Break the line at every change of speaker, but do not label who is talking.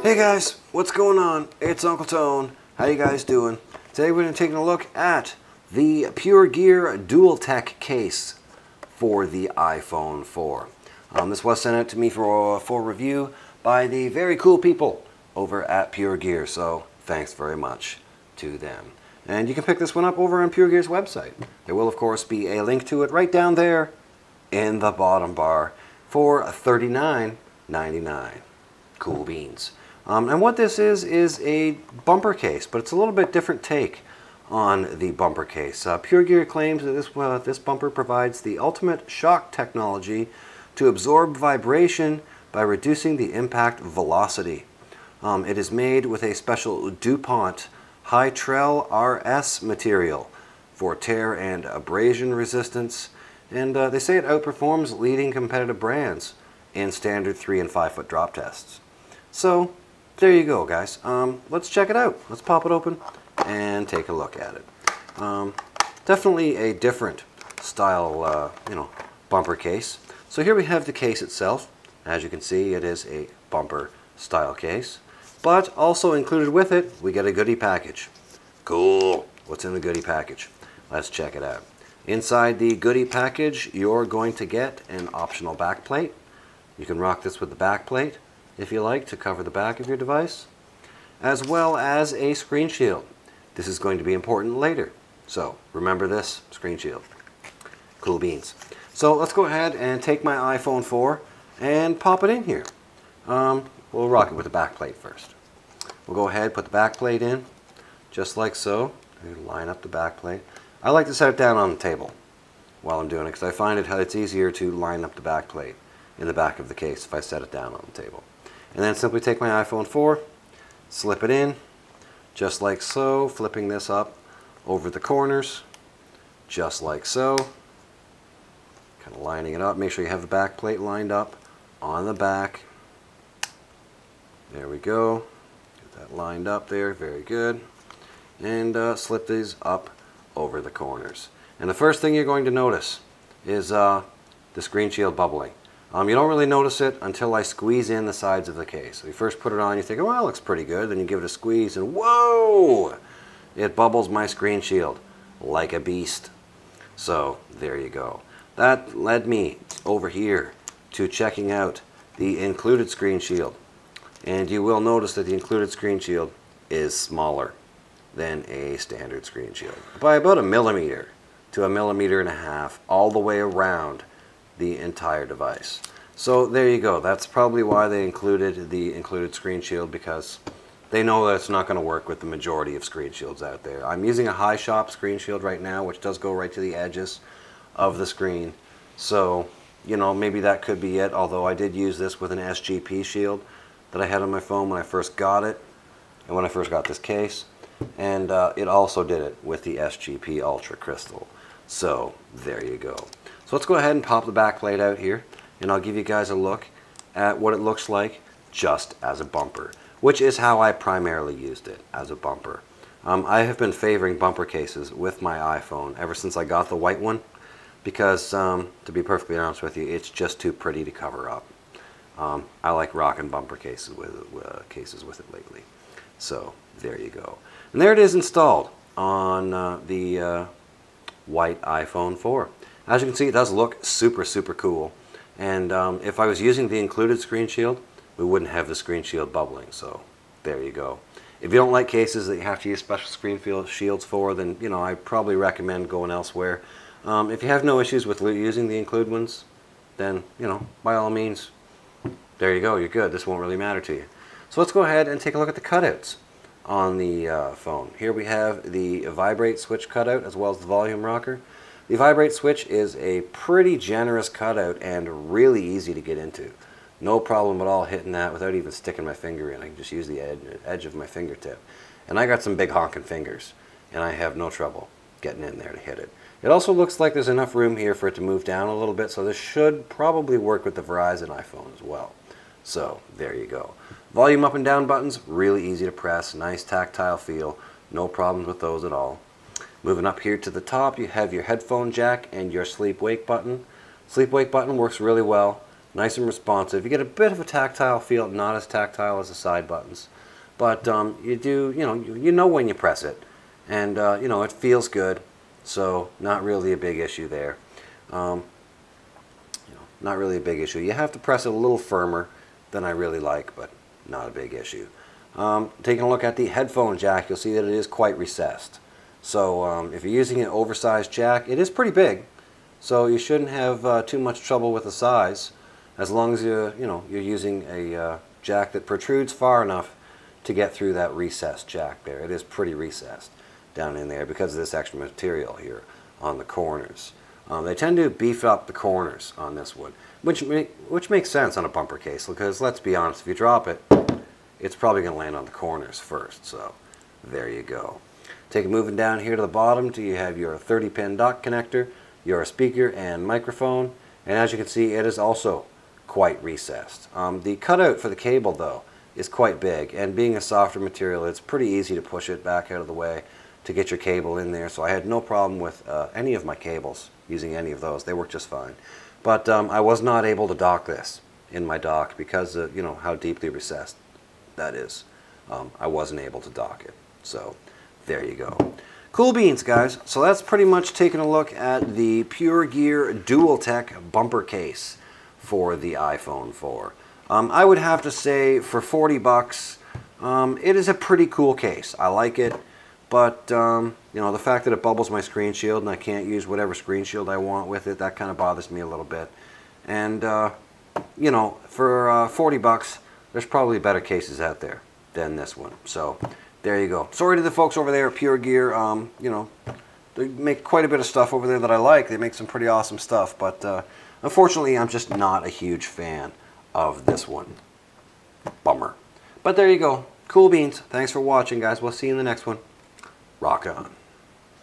Hey guys, what's going on? It's Uncle Tone. How you guys doing? Today we're going to be taking a look at the PureGear DualTek Case for the iPhone 4. This was sent out to me for review by the very cool people over at PureGear, so thanks very much to them. And you can pick this one up over on PureGear's website. There will of course be a link to it right down there in the bottom bar for $39.99. Cool beans. And what this is a bumper case, but it's a little bit different take on the bumper case. PureGear claims that this bumper provides the ultimate shock technology to absorb vibration by reducing the impact velocity. It is made with a special DuPont High-Trell RS material for tear and abrasion resistance, and they say it outperforms leading competitive brands in standard 3 and 5 foot drop tests. So there you go, guys. Let's check it out. Let's pop it open and take a look at it. Definitely a different style, bumper case. So here we have the case itself. As you can see, it is a bumper style case. But also included with it, we get a goodie package. Cool. What's in the goodie package? Let's check it out. Inside the goodie package, you're going to get an optional back plate. You can rock this with the back plate if you like, to cover the back of your device, as well as a screen shield. This is going to be important later, so remember this screen shield. Cool beans. So let's go ahead and take my iPhone 4 and pop it in here. We'll rock it with the back plate first. We'll go ahead, put the back plate in, just like so. Line up the back plate. I like to set it down on the table while I'm doing it, because I find it's easier to line up the back plate in the back of the case if I set it down on the table. And then simply take my iPhone 4, slip it in, just like so, flipping this up over the corners, just like so. Kind of lining it up. Make sure you have the back plate lined up on the back. There we go. Get that lined up there. Very good. And slip these up over the corners. And the first thing you're going to notice is the screen shield bubbling. You don't really notice it until I squeeze in the sides of the case. So you first put it on, you think, oh, well, it looks pretty good. Then you give it a squeeze, and whoa! It bubbles my screen shield like a beast. So there you go. That led me over here to checking out the included screen shield. And you will notice that the included screen shield is smaller than a standard screen shield, by about 1 millimeter to 1.5 millimeters all the way around the entire device. So there you go. That's probably why they included the included screen shield, because they know that it's not going to work with the majority of screen shields out there. I'm using a high shop screen shield right now, which does go right to the edges of the screen. So, maybe that could be it, although I did use this with an SGP shield that I had on my phone when I first got it, and when I first got this case. And it also did it with the SGP Ultra Crystal. So there you go. So let's go ahead and pop the back plate out here, and I'll give you guys a look at what it looks like just as a bumper, which is how I primarily used it, as a bumper. I have been favoring bumper cases with my iPhone ever since I got the white one, because to be perfectly honest with you, it's just too pretty to cover up. I like rocking bumper cases with it lately. So there you go. And there it is installed on the white iPhone 4. As you can see, it does look super, super cool. And if I was using the included screen shield, we wouldn't have the screen shield bubbling. So there you go. If you don't like cases that you have to use special screen shields for, then I probably recommend going elsewhere. If you have no issues with using the included ones, then by all means, there you go. You're good. This won't really matter to you. So let's go ahead and take a look at the cutouts on the phone. Here we have the vibrate switch cutout as well as the volume rocker. The vibrate switch is a pretty generous cutout and really easy to get into. No problem at all hitting that without even sticking my finger in. I can just use the edge of my fingertip. And I got some big honking fingers, and I have no trouble getting in there to hit it. It also looks like there's enough room here for it to move down a little bit, so this should probably work with the Verizon iPhone as well. So there you go. Volume up and down buttons, really easy to press, nice tactile feel, no problems with those at all. Moving up here to the top, you have your headphone jack and your sleep-wake button. Sleep-wake button works really well Nice and responsive. You get a bit of a tactile feel, not as tactile as the side buttons, but you do, you know when you press it, and it feels good. So not really a big issue there. Not really a big issue. You have to press it a little firmer than I really like, but not a big issue. Taking a look at the headphone jack, you'll see that it is quite recessed. So if you're using an oversized jack, it is pretty big. So you shouldn't have too much trouble with the size, as long as you're using a jack that protrudes far enough to get through that recessed jack there. It is pretty recessed down in there because of this extra material here on the corners. They tend to beef up the corners on this one, which makes sense on a bumper case, because let's be honest, if you drop it, it's probably going to land on the corners first. So there you go. Take it moving down here to the bottom till you have your 30-pin dock connector, your speaker and microphone, and as you can see, it is also quite recessed. The cutout for the cable, though, is quite big, and being a softer material, it's pretty easy to push it back out of the way to get your cable in there. So I had no problem with any of my cables using any of those. They work just fine. But I was not able to dock this in my dock because of how deeply recessed that is. I wasn't able to dock it. So there you go. Cool beans, guys. So that's pretty much taking a look at the PureGear DualTek bumper case for the iPhone 4. I would have to say for 40 bucks, it is a pretty cool case. I like it. But, the fact that it bubbles my screen shield and I can't use whatever screen shield I want with it, that kind of bothers me a little bit. And, for 40 bucks, there's probably better cases out there than this one. So, there you go. Sorry to the folks over there at PureGear. They make quite a bit of stuff over there that I like. They make some pretty awesome stuff. But, unfortunately, I'm just not a huge fan of this one. Bummer. But there you go. Cool beans. Thanks for watching, guys. We'll see you in the next one. Rock on.